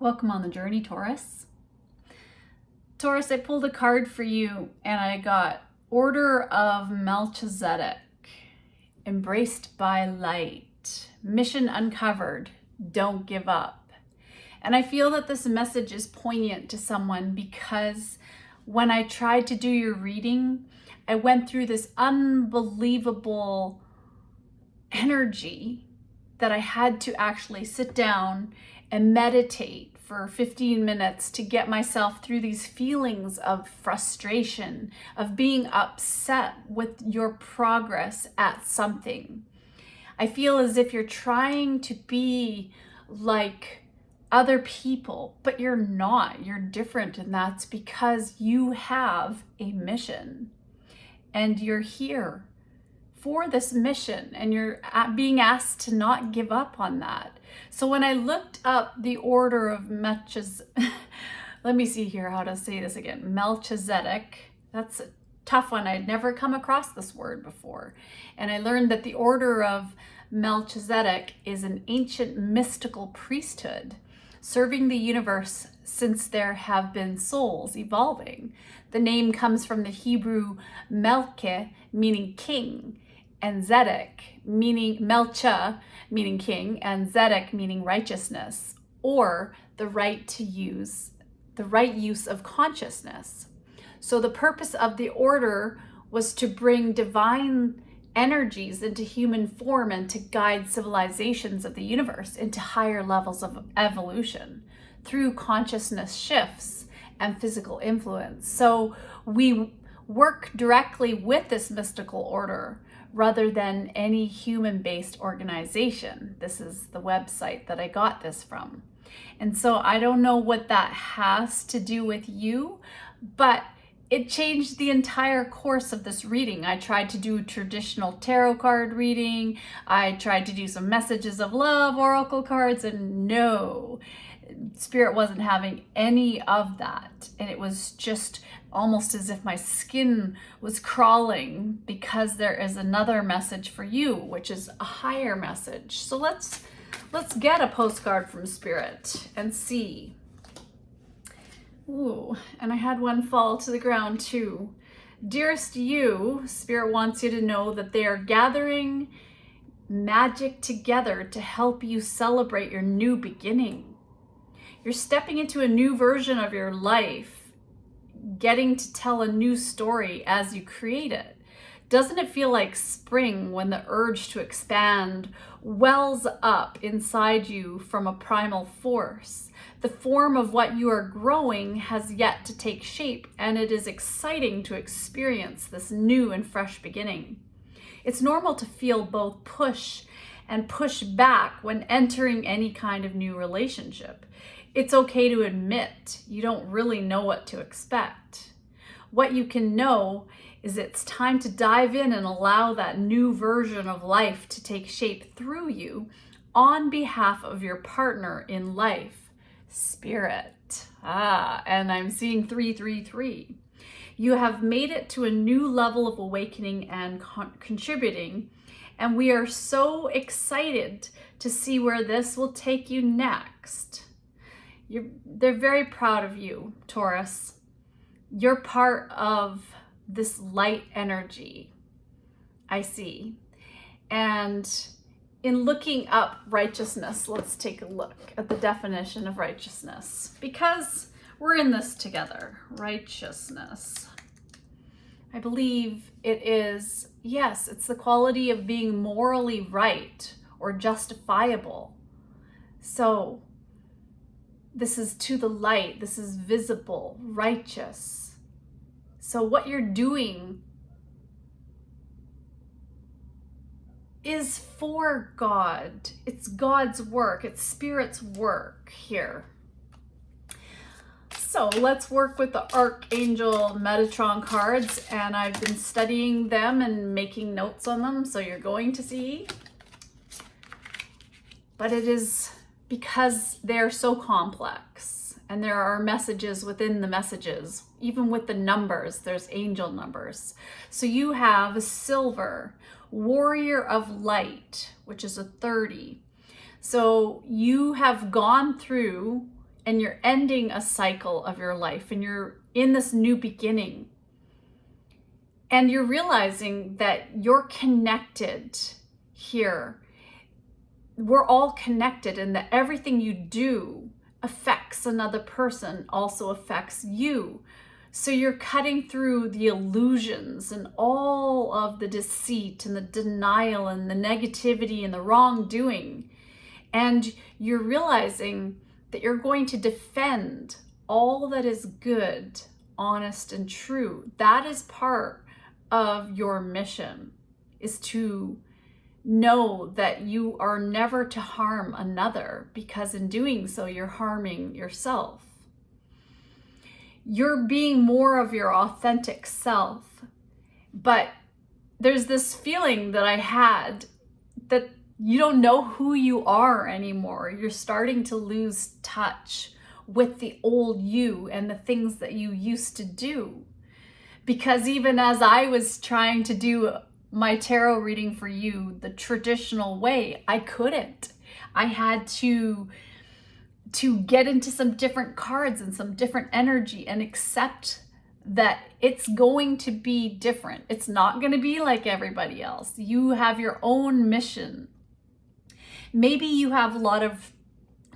Welcome on the journey, Taurus. Taurus, I pulled a card for you and I got Order of Melchizedek, embraced by light, mission uncovered, don't give up. And I feel that this message is poignant to someone because when I tried to do your reading, I went through this unbelievable energy that I had to actually sit down and meditate for 15 minutes to get myself through these feelings of frustration, of being upset with your progress at something. I feel as if you're trying to be like other people, but you're not. You're different, and that's because you have a mission and you're here for this mission, and you're being asked to not give up on that. So when I looked up the Order of Melchizedek, let me see here how to say this again. Melchizedek, that's a tough one. I'd never come across this word before. And I learned that the Order of Melchizedek is an ancient mystical priesthood serving the universe since there have been souls evolving. The name comes from the Hebrew Melche, meaning king, and Zedek, meaning Melcha, meaning king, and Zedek, meaning righteousness, or the right use of consciousness. So the purpose of the order was to bring divine energies into human form and to guide civilizations of the universe into higher levels of evolution through consciousness shifts and physical influence. So we work directly with this mystical order rather than any human-based organization. This is the website that I got this from. And so I don't know what that has to do with you, but it changed the entire course of this reading. I tried to do traditional tarot card reading. I tried to do some messages of love, oracle cards, and no, Spirit wasn't having any of that. And it was just almost as if my skin was crawling because there is another message for you, which is a higher message. So let's get a postcard from Spirit and see. Ooh, and I had one fall to the ground too. Dearest you, Spirit wants you to know that they are gathering magic together to help you celebrate your new beginning. You're stepping into a new version of your life, getting to tell a new story as you create it. Doesn't it feel like spring when the urge to expand wells up inside you from a primal force? The form of what you are growing has yet to take shape, and it is exciting to experience this new and fresh beginning. It's normal to feel both push and push back when entering any kind of new relationship. It's okay to admit you don't really know what to expect. What you can know is it's time to dive in and allow that new version of life to take shape through you on behalf of your partner in life, Spirit. And I'm seeing 333. You have made it to a new level of awakening and contributing, and we are so excited to see where this will take you next. They're very proud of you, Taurus. You're part of this light energy, I see. And in looking up righteousness, let's take a look at the definition of righteousness, because we're in this together. Righteousness. I believe it is, yes, it's the quality of being morally right or justifiable. So this is to the light, this is visible, righteous. So what you're doing is for God. It's God's work, it's Spirit's work here. So let's work with the Archangel Metatron cards, and I've been studying them and making notes on them, so you're going to see. But it is because they're so complex, and there are messages within the messages. Even with the numbers, there's angel numbers. So you have silver, warrior of light, which is a 30. So you have gone through and you're ending a cycle of your life, and you're in this new beginning. And you're realizing that you're connected here. We're all connected, and that everything you do affects another person, also affects you. So you're cutting through the illusions and all of the deceit and the denial and the negativity and the wrongdoing. And you're realizing that you're going to defend all that is good, honest, and true. That is part of your mission, is to know that you are never to harm another, because in doing so, you're harming yourself. You're being more of your authentic self. But there's this feeling that I had that you don't know who you are anymore. You're starting to lose touch with the old you and the things that you used to do. Because even as I was trying to do my tarot reading for you the traditional way, I couldn't. I had to get into some different cards and some different energy and accept that it's going to be different. It's not going to be like everybody else. You have your own mission. Maybe you have a lot of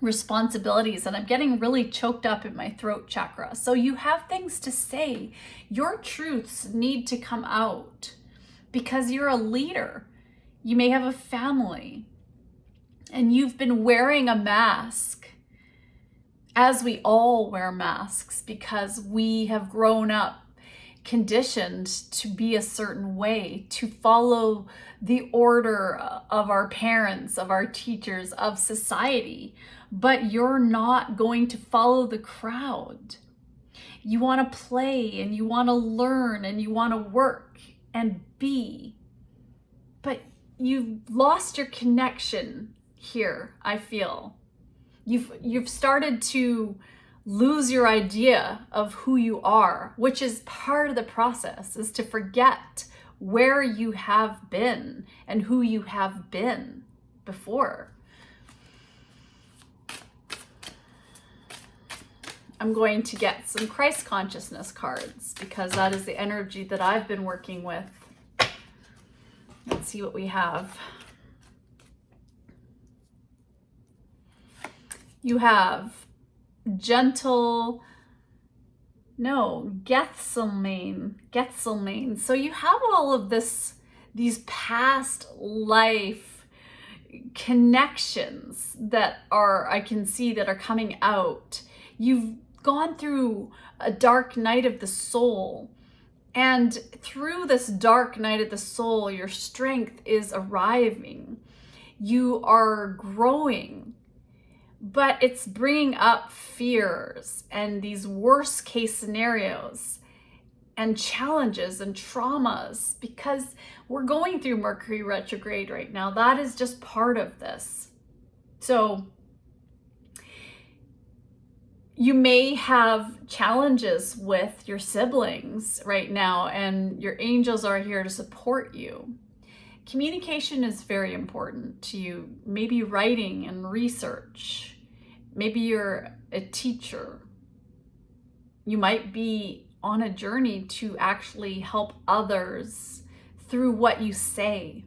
responsibilities, and I'm getting really choked up in my throat chakra. So you have things to say. Your truths need to come out because you're a leader. You may have a family, and you've been wearing a mask, as we all wear masks, because we have grown up conditioned to be a certain way, to follow the order of our parents, of our teachers, of society. But you're not going to follow the crowd. You want to play, and you want to learn, and you want to work and be. But you've lost your connection here, I feel. You've started to lose your idea of who you are, which is part of the process, is to forget where you have been and who you have been before. I'm going to get some Christ consciousness cards because that is the energy that I've been working with. Let's see what we have. You have Gethsemane. So you have all of these past life connections that I can see that are coming out. You've gone through a dark night of the soul, and through this dark night of the soul, your strength is arriving. You are growing. But it's bringing up fears and these worst case scenarios and challenges and traumas, because we're going through Mercury retrograde right now. That is just part of this. So you may have challenges with your siblings right now, and your angels are here to support you. Communication is very important to you. Maybe writing and research. Maybe you're a teacher. You might be on a journey to actually help others through what you say.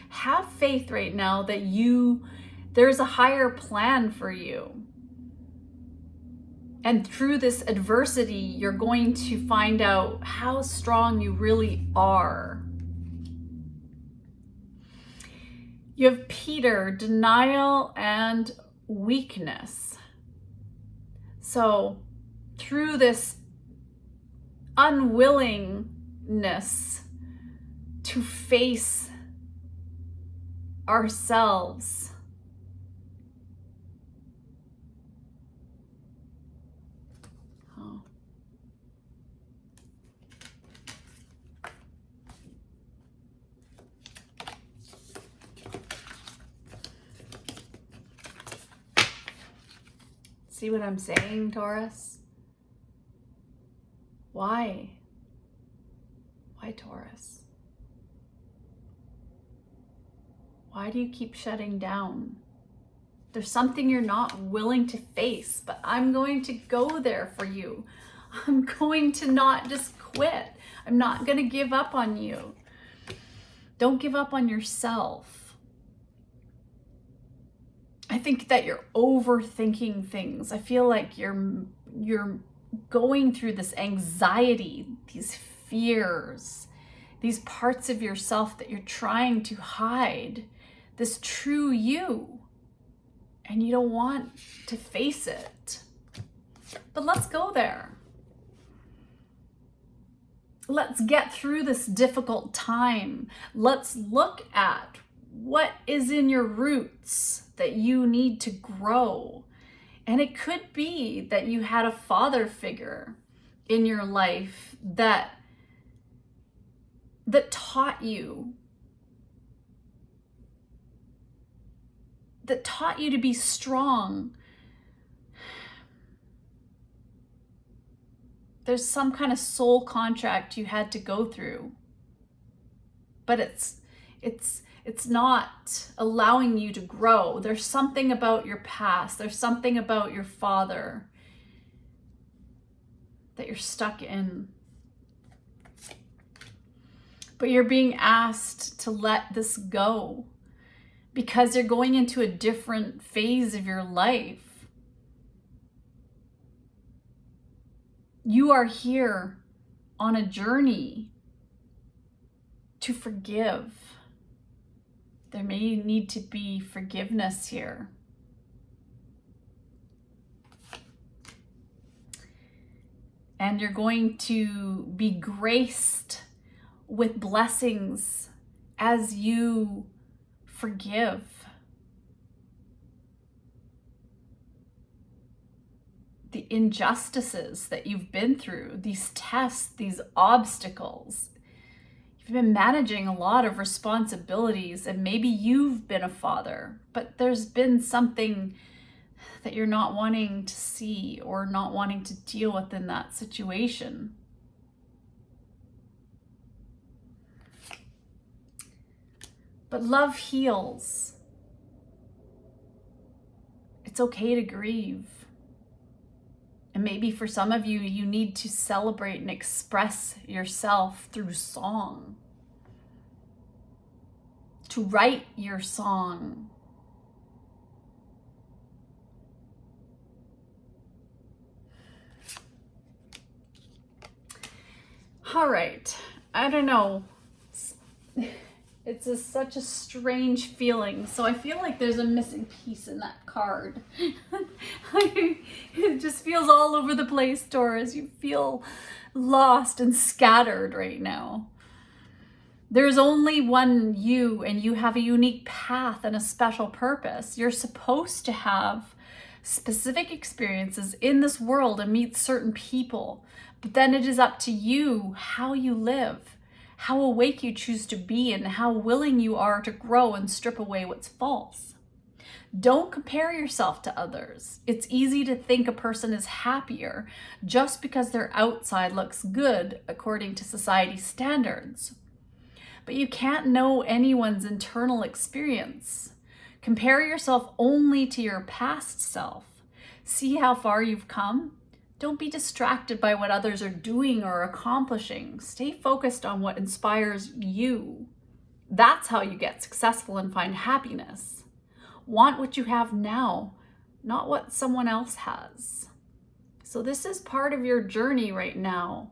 Have faith right now that there's a higher plan for you. And through this adversity, you're going to find out how strong you really are. You have Peter, denial and weakness. So through this unwillingness to face ourselves, see what I'm saying, Taurus? Why? Why, Taurus? Why do you keep shutting down? There's something you're not willing to face, but I'm going to go there for you. I'm going to not just quit. I'm not going to give up on you. Don't give up on yourself. I think that you're overthinking things. I feel like you're going through this anxiety, these fears, these parts of yourself that you're trying to hide, this true you, and you don't want to face it. But let's go there. Let's get through this difficult time. Let's look at what is in your roots that you need to grow. And it could be that you had a father figure in your life that taught you to be strong. There's some kind of soul contract you had to go through, but it's not allowing you to grow. There's something about your past. There's something about your father that you're stuck in. But you're being asked to let this go because you're going into a different phase of your life. You are here on a journey to forgive. There may need to be forgiveness here. And you're going to be graced with blessings as you forgive. The injustices that you've been through, these tests, these obstacles. You've been managing a lot of responsibilities, and maybe you've been a father, but there's been something that you're not wanting to see or not wanting to deal with in that situation. But love heals. It's okay to grieve. And maybe for some of you, you need to celebrate and express yourself through song. To write your song. All right, I don't know. It's such a strange feeling. So I feel like there's a missing piece in that card. It just feels all over the place, Taurus. You feel lost and scattered right now. There's only one you, and you have a unique path and a special purpose. You're supposed to have specific experiences in this world and meet certain people. But then it is up to you how you live, how awake you choose to be, and how willing you are to grow and strip away what's false. Don't compare yourself to others. It's easy to think a person is happier just because their outside looks good according to society's standards. But you can't know anyone's internal experience. Compare yourself only to your past self. See how far you've come. Don't be distracted by what others are doing or accomplishing. Stay focused on what inspires you. That's how you get successful and find happiness. Want what you have now, not what someone else has. So this is part of your journey right now,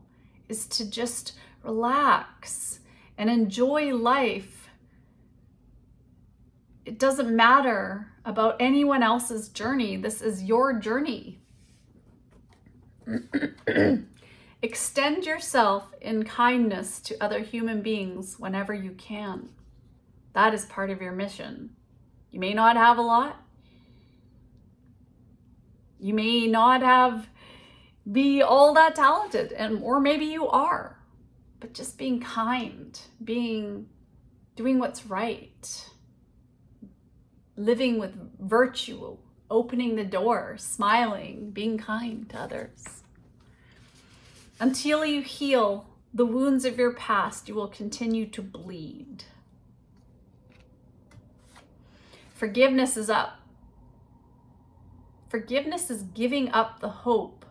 is to just relax and enjoy life. It doesn't matter about anyone else's journey. This is your journey. Extend yourself in kindness to other human beings whenever you can. That is part of your mission. You may not have a lot. You may not be all that talented, or maybe you are. But just being kind, doing what's right, living with virtue, opening the door, smiling, being kind to others. Until you heal the wounds of your past, you will continue to bleed. Forgiveness is up. Forgiveness is giving up the hope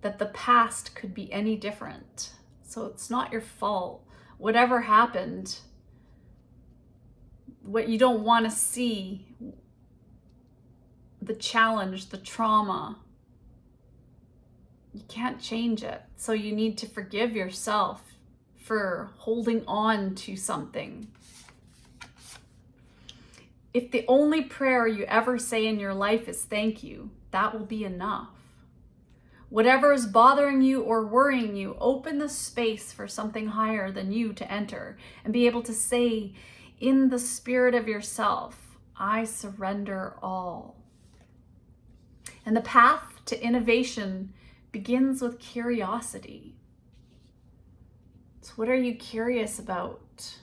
that the past could be any different. So it's not your fault. Whatever happened, what you don't want to see, the challenge, the trauma, you can't change it. So you need to forgive yourself for holding on to something. If the only prayer you ever say in your life is thank you, that will be enough. Whatever is bothering you or worrying you, open the space for something higher than you to enter and be able to say in the spirit of yourself, I surrender all. And the path to innovation begins with curiosity. So what are you curious about?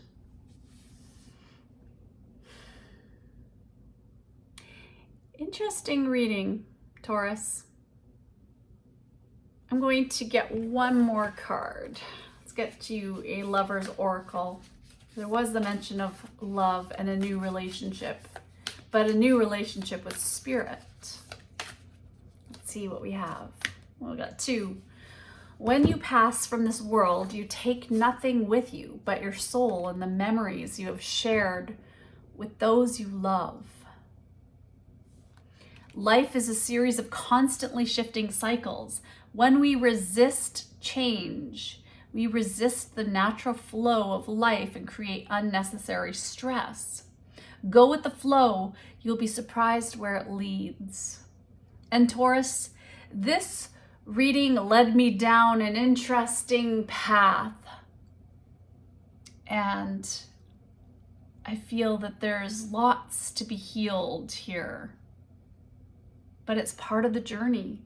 Interesting reading, Taurus. I'm going to get one more card. Let's get to a lover's oracle. There was the mention of love and a new relationship, but a new relationship with spirit. Let's see what we have. Well, we got two. When you pass from this world, you take nothing with you but your soul and the memories you have shared with those you love. Life is a series of constantly shifting cycles. When we resist change, we resist the natural flow of life and create unnecessary stress. Go with the flow, you'll be surprised where it leads. And Taurus, this reading led me down an interesting path. And I feel that there's lots to be healed here. But it's part of the journey.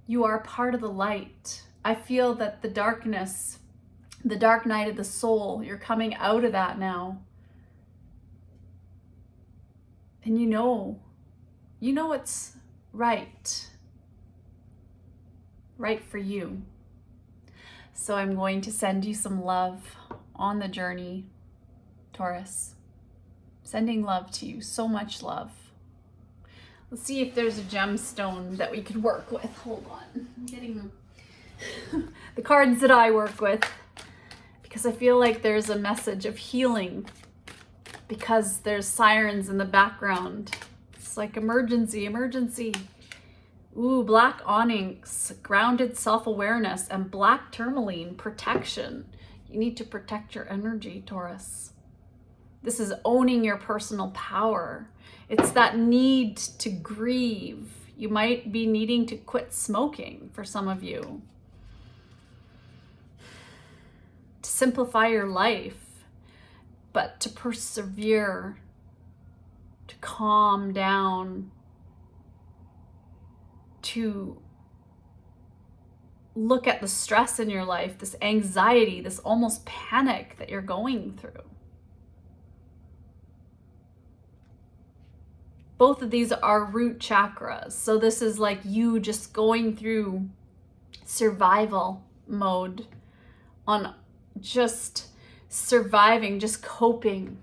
You are part of the light. I feel that the darkness, the dark night of the soul, you're coming out of that now. And you know it's right for you. So I'm going to send you some love on the journey, Taurus. Sending love to you, so much love. Let's see if there's a gemstone that we could work with. Hold on, I'm getting the cards that I work with because I feel like there's a message of healing because there's sirens in the background. It's like emergency, emergency. Ooh, black onyx, grounded self-awareness, and black tourmaline, protection. You need to protect your energy, Taurus. This is owning your personal power. It's that need to grieve. You might be needing to quit smoking for some of you. To simplify your life, but to persevere, to calm down, to look at the stress in your life, this anxiety, this almost panic that you're going through. Both of these are root chakras. So this is like you just going through survival mode on just surviving, just coping.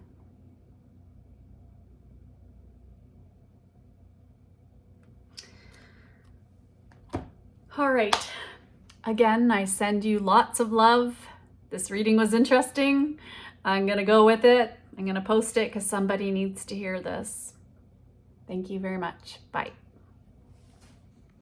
All right. Again, I send you lots of love. This reading was interesting. I'm going to go with it. I'm going to post it because somebody needs to hear this. Thank you very much. Bye.